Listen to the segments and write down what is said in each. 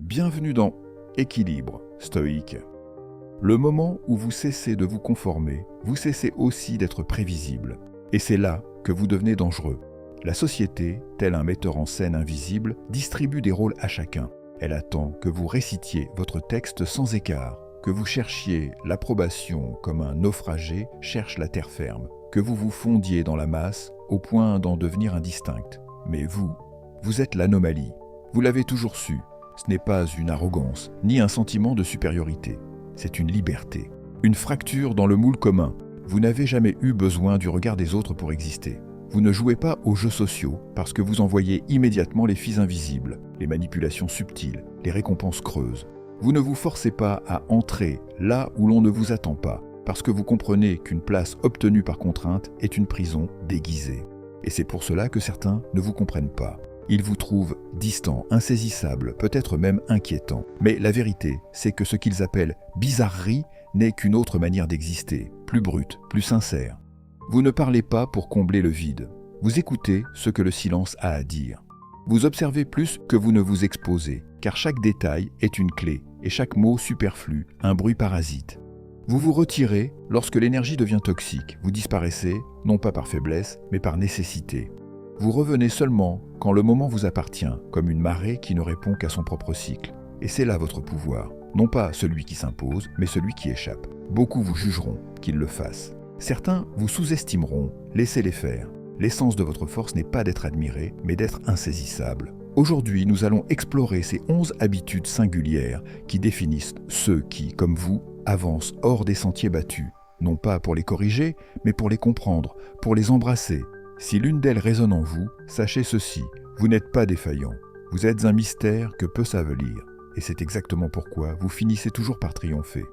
Bienvenue dans Équilibre stoïque. Le moment où vous cessez de vous conformer, vous cessez aussi d'être prévisible. Et c'est là que vous devenez dangereux. La société, tel un metteur en scène invisible, distribue des rôles à chacun. Elle attend que vous récitiez votre texte sans écart, que vous cherchiez l'approbation comme un naufragé cherche la terre ferme, que vous vous fondiez dans la masse au point d'en devenir indistinct. Mais vous êtes l'anomalie. Vous l'avez toujours su. Ce n'est pas une arrogance, ni un sentiment de supériorité. C'est une liberté. Une fracture dans le moule commun. Vous n'avez jamais eu besoin du regard des autres pour exister. Vous ne jouez pas aux jeux sociaux parce que vous envoyez immédiatement les filles invisibles, les manipulations subtiles, les récompenses creuses. Vous ne vous forcez pas à entrer là où l'on ne vous attend pas parce que vous comprenez qu'une place obtenue par contrainte est une prison déguisée. Et c'est pour cela que certains ne vous comprennent pas. Ils vous trouvent distant, insaisissable, peut-être même inquiétant. Mais la vérité, c'est que ce qu'ils appellent bizarrerie n'est qu'une autre manière d'exister, plus brute, plus sincère. Vous ne parlez pas pour combler le vide. Vous écoutez ce que le silence a à dire. Vous observez plus que vous ne vous exposez, car chaque détail est une clé et chaque mot superflu, un bruit parasite. Vous vous retirez lorsque l'énergie devient toxique. Vous disparaissez, non pas par faiblesse, mais par nécessité. Vous revenez seulement quand le moment vous appartient, comme une marée qui ne répond qu'à son propre cycle. Et c'est là votre pouvoir, non pas celui qui s'impose, mais celui qui échappe. Beaucoup vous jugeront qu'ils le fassent. Certains vous sous-estimeront, laissez-les faire. L'essence de votre force n'est pas d'être admiré, mais d'être insaisissable. Aujourd'hui, nous allons explorer ces 11 habitudes singulières qui définissent ceux qui, comme vous, avancent hors des sentiers battus. Non pas pour les corriger, mais pour les comprendre, pour les embrasser. Si l'une d'elles résonne en vous, sachez ceci, vous n'êtes pas défaillant. Vous êtes un mystère que peu savent lire. Et c'est exactement pourquoi vous finissez toujours par triompher.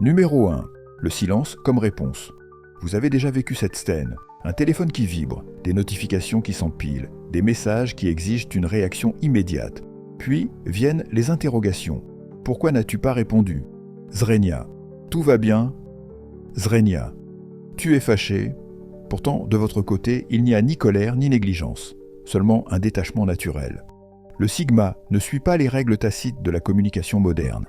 Numéro 1. Le silence comme réponse. Vous avez déjà vécu cette scène. Un téléphone qui vibre, des notifications qui s'empilent, des messages qui exigent une réaction immédiate. Puis viennent les interrogations. Pourquoi n'as-tu pas répondu? Zrenia. Tout va bien? Zrenia. Tu es fâché? Pourtant, de votre côté, il n'y a ni colère ni négligence, seulement un détachement naturel. Le sigma ne suit pas les règles tacites de la communication moderne.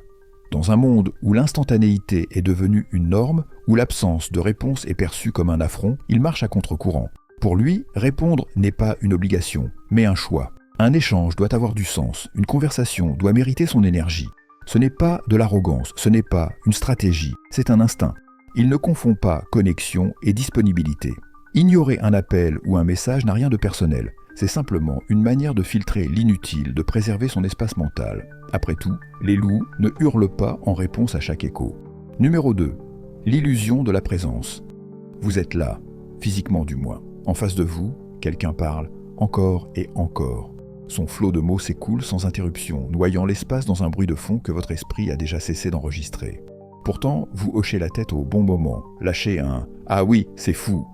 Dans un monde où l'instantanéité est devenue une norme, où l'absence de réponse est perçue comme un affront, il marche à contre-courant. Pour lui, répondre n'est pas une obligation, mais un choix. Un échange doit avoir du sens, une conversation doit mériter son énergie. Ce n'est pas de l'arrogance, ce n'est pas une stratégie, c'est un instinct. Il ne confond pas connexion et disponibilité. Ignorer un appel ou un message n'a rien de personnel. C'est simplement une manière de filtrer l'inutile, de préserver son espace mental. Après tout, les loups ne hurlent pas en réponse à chaque écho. Numéro 2. L'illusion de la présence. Vous êtes là, physiquement du moins. En face de vous, quelqu'un parle, encore et encore. Son flot de mots s'écoule sans interruption, noyant l'espace dans un bruit de fond que votre esprit a déjà cessé d'enregistrer. Pourtant, vous hochez la tête au bon moment, lâchez un « Ah oui, c'est fou »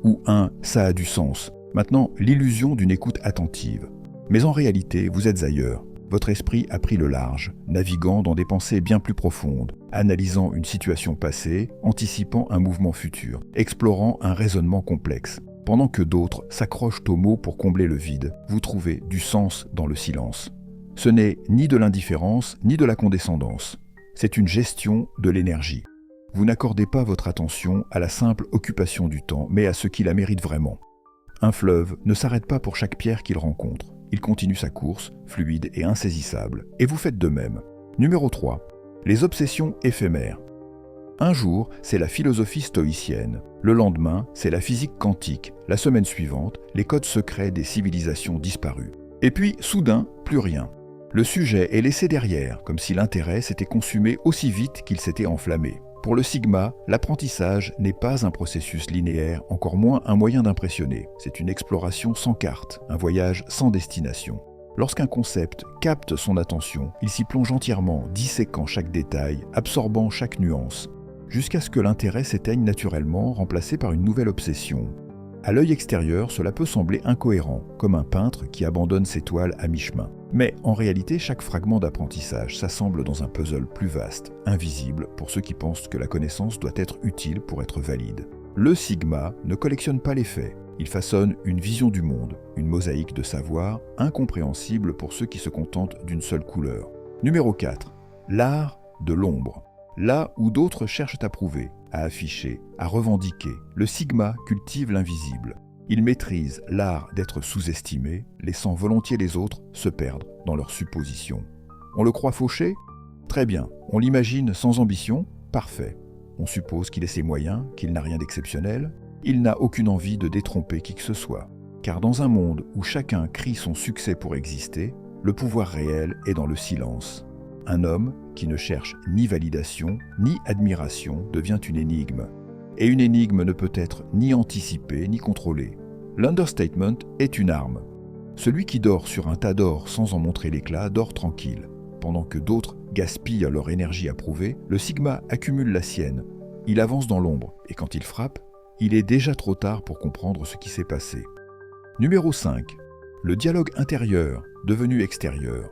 ou un « Ça a du sens ». Maintenant, l'illusion d'une écoute attentive. Mais en réalité, vous êtes ailleurs. Votre esprit a pris le large, naviguant dans des pensées bien plus profondes, analysant une situation passée, anticipant un mouvement futur, explorant un raisonnement complexe. Pendant que d'autres s'accrochent aux mots pour combler le vide, vous trouvez du sens dans le silence. Ce n'est ni de l'indifférence, ni de la condescendance. C'est une gestion de l'énergie. Vous n'accordez pas votre attention à la simple occupation du temps, mais à ce qui la mérite vraiment. Un fleuve ne s'arrête pas pour chaque pierre qu'il rencontre. Il continue sa course, fluide et insaisissable. Et vous faites de même. Numéro 3. Les obsessions éphémères. Un jour, c'est la philosophie stoïcienne. Le lendemain, c'est la physique quantique. La semaine suivante, les codes secrets des civilisations disparues. Et puis, soudain, plus rien. Le sujet est laissé derrière, comme si l'intérêt s'était consumé aussi vite qu'il s'était enflammé. Pour le sigma, l'apprentissage n'est pas un processus linéaire, encore moins un moyen d'impressionner. C'est une exploration sans carte, un voyage sans destination. Lorsqu'un concept capte son attention, il s'y plonge entièrement, disséquant chaque détail, absorbant chaque nuance, jusqu'à ce que l'intérêt s'éteigne naturellement, remplacé par une nouvelle obsession. À l'œil extérieur, cela peut sembler incohérent, comme un peintre qui abandonne ses toiles à mi-chemin. Mais en réalité, chaque fragment d'apprentissage s'assemble dans un puzzle plus vaste, invisible pour ceux qui pensent que la connaissance doit être utile pour être valide. Le sigma ne collectionne pas les faits, il façonne une vision du monde, une mosaïque de savoir incompréhensible pour ceux qui se contentent d'une seule couleur. Numéro 4. L'art de l'ombre. Là où d'autres cherchent à prouver, à afficher, à revendiquer, le sigma cultive l'invisible. Il maîtrise l'art d'être sous-estimé, laissant volontiers les autres se perdre dans leurs suppositions. On le croit fauché? Très bien. On l'imagine sans ambition? Parfait. On suppose qu'il ait ses moyens, qu'il n'a rien d'exceptionnel. Il n'a aucune envie de détromper qui que ce soit. Car dans un monde où chacun crie son succès pour exister, le pouvoir réel est dans le silence. Un homme qui ne cherche ni validation, ni admiration devient une énigme. Et une énigme ne peut être ni anticipée, ni contrôlée. L'understatement est une arme. Celui qui dort sur un tas d'or sans en montrer l'éclat dort tranquille. Pendant que d'autres gaspillent leur énergie à prouver, le sigma accumule la sienne. Il avance dans l'ombre, et quand il frappe, il est déjà trop tard pour comprendre ce qui s'est passé. Numéro 5. Le dialogue intérieur, devenu extérieur.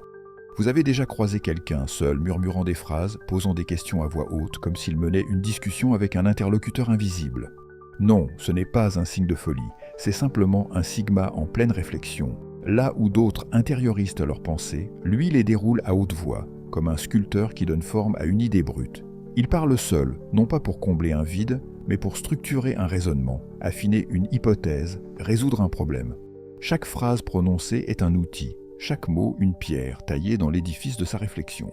Vous avez déjà croisé quelqu'un seul, murmurant des phrases, posant des questions à voix haute, comme s'il menait une discussion avec un interlocuteur invisible. Non, ce n'est pas un signe de folie, c'est simplement un sigma en pleine réflexion. Là où d'autres intériorisent leurs pensées, lui les déroule à haute voix, comme un sculpteur qui donne forme à une idée brute. Il parle seul, non pas pour combler un vide, mais pour structurer un raisonnement, affiner une hypothèse, résoudre un problème. Chaque phrase prononcée est un outil, chaque mot une pierre taillée dans l'édifice de sa réflexion.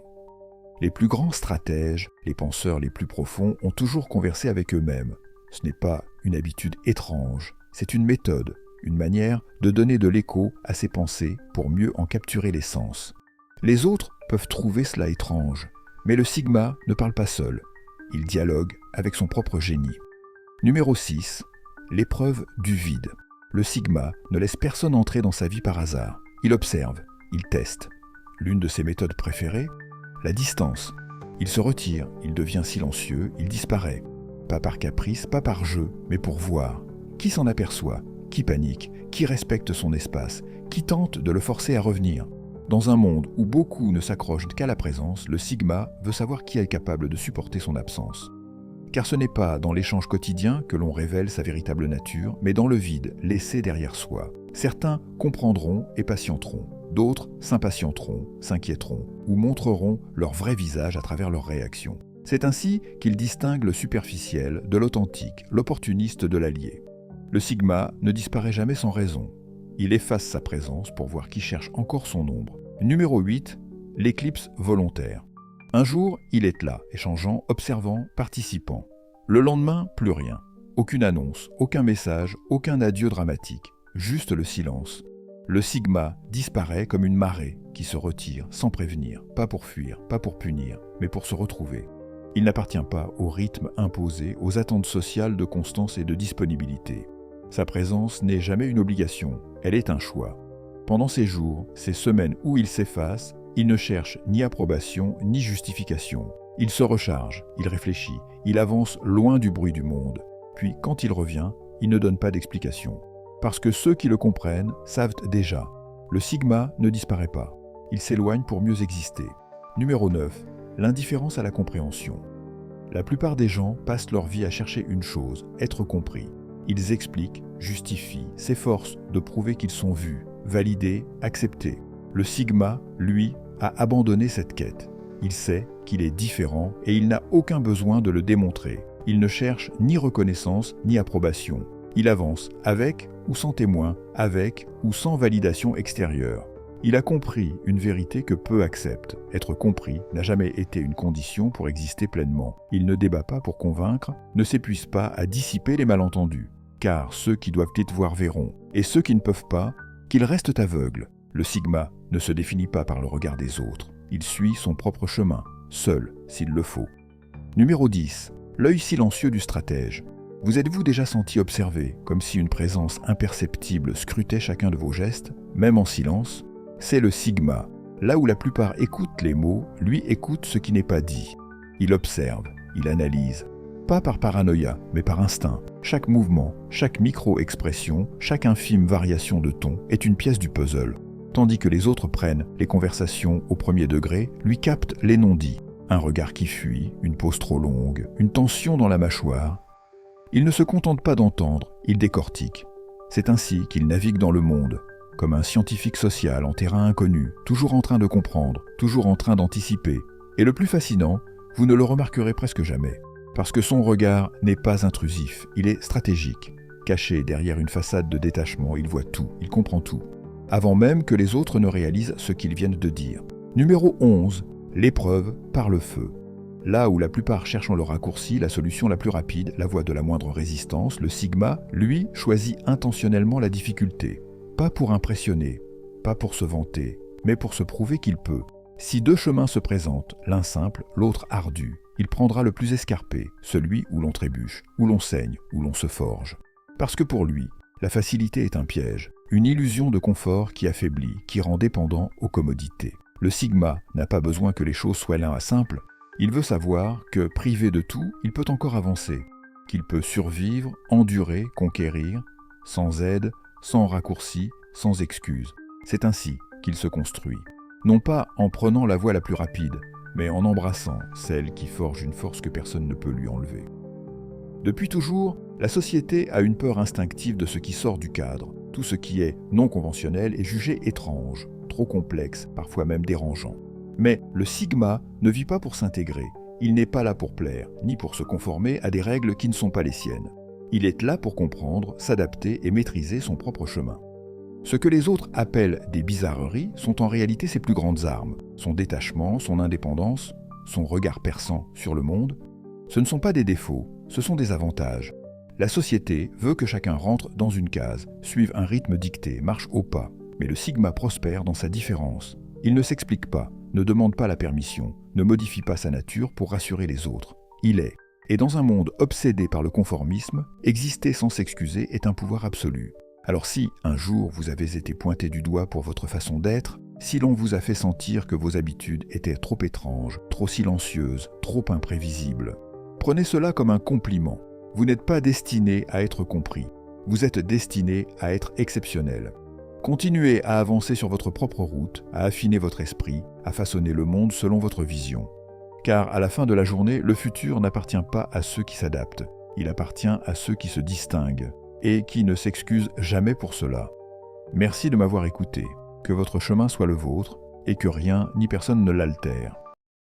Les plus grands stratèges, les penseurs les plus profonds ont toujours conversé avec eux-mêmes. Ce n'est pas une habitude étrange, c'est une méthode, une manière de donner de l'écho à ses pensées pour mieux en capturer l'essence. Les autres peuvent trouver cela étrange, mais le sigma ne parle pas seul. Il dialogue avec son propre génie. Numéro 6. L'épreuve du vide. Le sigma ne laisse personne entrer dans sa vie par hasard. Il observe, il teste. L'une de ses méthodes préférées, la distance. Il se retire, il devient silencieux, il disparaît. Pas par caprice, pas par jeu, mais pour voir. Qui s'en aperçoit? Qui panique? Qui respecte son espace? Qui tente de le forcer à revenir? Dans un monde où beaucoup ne s'accrochent qu'à la présence, le sigma veut savoir qui est capable de supporter son absence. Car ce n'est pas dans l'échange quotidien que l'on révèle sa véritable nature, mais dans le vide laissé derrière soi. Certains comprendront et patienteront, d'autres s'impatienteront, s'inquiéteront ou montreront leur vrai visage à travers leurs réactions. C'est ainsi qu'ils distinguent le superficiel de l'authentique, l'opportuniste de l'allié. Le sigma ne disparaît jamais sans raison. Il efface sa présence pour voir qui cherche encore son ombre. Numéro 8, l'éclipse volontaire. Un jour, il est là, échangeant, observant, participant. Le lendemain, plus rien. Aucune annonce, aucun message, aucun adieu dramatique. Juste le silence. Le sigma disparaît comme une marée qui se retire sans prévenir, pas pour fuir, pas pour punir, mais pour se retrouver. Il n'appartient pas au rythme imposé, aux attentes sociales de constance et de disponibilité. Sa présence n'est jamais une obligation, elle est un choix. Pendant ces jours, ces semaines où il s'efface, il ne cherche ni approbation ni justification. Il se recharge, il réfléchit, il avance loin du bruit du monde. Puis, quand il revient, il ne donne pas d'explication. Parce que ceux qui le comprennent savent déjà. Le sigma ne disparaît pas. Il s'éloigne pour mieux exister. Numéro 9. L'indifférence à la compréhension. La plupart des gens passent leur vie à chercher une chose, être compris. Ils expliquent, justifient, s'efforcent de prouver qu'ils sont vus, validés, acceptés. Le sigma, lui, a abandonné cette quête. Il sait qu'il est différent et il n'a aucun besoin de le démontrer. Il ne cherche ni reconnaissance ni approbation. Il avance avec ou sans témoin, avec ou sans validation extérieure. Il a compris une vérité que peu acceptent. Être compris n'a jamais été une condition pour exister pleinement. Il ne débat pas pour convaincre, ne s'épuise pas à dissiper les malentendus. Car ceux qui doivent te voir verront, et ceux qui ne peuvent pas, qu'ils restent aveugles. Le sigma ne se définit pas par le regard des autres. Il suit son propre chemin, seul s'il le faut. Numéro 10. L'œil silencieux du stratège. Vous êtes-vous déjà senti observé, comme si une présence imperceptible scrutait chacun de vos gestes, même en silence? C'est le sigma. Là où la plupart écoutent les mots, lui écoute ce qui n'est pas dit. Il observe, il analyse. Pas par paranoïa, mais par instinct. Chaque mouvement, chaque micro-expression, chaque infime variation de ton est une pièce du puzzle. Tandis que les autres prennent les conversations au premier degré, lui captent les non-dits. Un regard qui fuit, une pause trop longue, une tension dans la mâchoire. Il ne se contente pas d'entendre, il décortique. C'est ainsi qu'il navigue dans le monde. comme un scientifique social en terrain inconnu, toujours en train de comprendre, toujours en train d'anticiper. Et le plus fascinant, vous ne le remarquerez presque jamais, parce que son regard n'est pas intrusif, il est stratégique. Caché derrière une façade de détachement, il voit tout, il comprend tout, avant même que les autres ne réalisent ce qu'ils viennent de dire. Numéro 11, l'épreuve par le feu. Là où la plupart cherchent le raccourci, la solution la plus rapide, la voie de la moindre résistance, le Sigma, lui, choisit intentionnellement la difficulté. Pas pour impressionner, pas pour se vanter, mais pour se prouver qu'il peut. Si deux chemins se présentent, l'un simple, l'autre ardu, il prendra le plus escarpé, celui où l'on trébuche, où l'on saigne, où l'on se forge. Parce que pour lui, la facilité est un piège, une illusion de confort qui affaiblit, qui rend dépendant aux commodités. Le Sigma n'a pas besoin que les choses soient simples. Il veut savoir que, privé de tout, il peut encore avancer, qu'il peut survivre, endurer, conquérir, sans aide, sans raccourci, sans excuse. C'est ainsi qu'il se construit. Non pas en prenant la voie la plus rapide, mais en embrassant celle qui forge une force que personne ne peut lui enlever. Depuis toujours, la société a une peur instinctive de ce qui sort du cadre. Tout ce qui est non conventionnel est jugé étrange, trop complexe, parfois même dérangeant. Mais le Sigma ne vit pas pour s'intégrer. Il n'est pas là pour plaire, ni pour se conformer à des règles qui ne sont pas les siennes. Il est là pour comprendre, s'adapter et maîtriser son propre chemin. Ce que les autres appellent des bizarreries sont en réalité ses plus grandes armes. Son détachement, son indépendance, son regard perçant sur le monde. Ce ne sont pas des défauts, ce sont des avantages. La société veut que chacun rentre dans une case, suive un rythme dicté, marche au pas. Mais le Sigma prospère dans sa différence. Il ne s'explique pas, ne demande pas la permission, ne modifie pas sa nature pour rassurer les autres. Il est. Et dans un monde obsédé par le conformisme, exister sans s'excuser est un pouvoir absolu. Alors si, un jour, vous avez été pointé du doigt pour votre façon d'être, si l'on vous a fait sentir que vos habitudes étaient trop étranges, trop silencieuses, trop imprévisibles, prenez cela comme un compliment. Vous n'êtes pas destiné à être compris. Vous êtes destiné à être exceptionnel. Continuez à avancer sur votre propre route, à affiner votre esprit, à façonner le monde selon votre vision. Car à la fin de la journée, le futur n'appartient pas à ceux qui s'adaptent, il appartient à ceux qui se distinguent et qui ne s'excusent jamais pour cela. Merci de m'avoir écouté, que votre chemin soit le vôtre et que rien ni personne ne l'altère.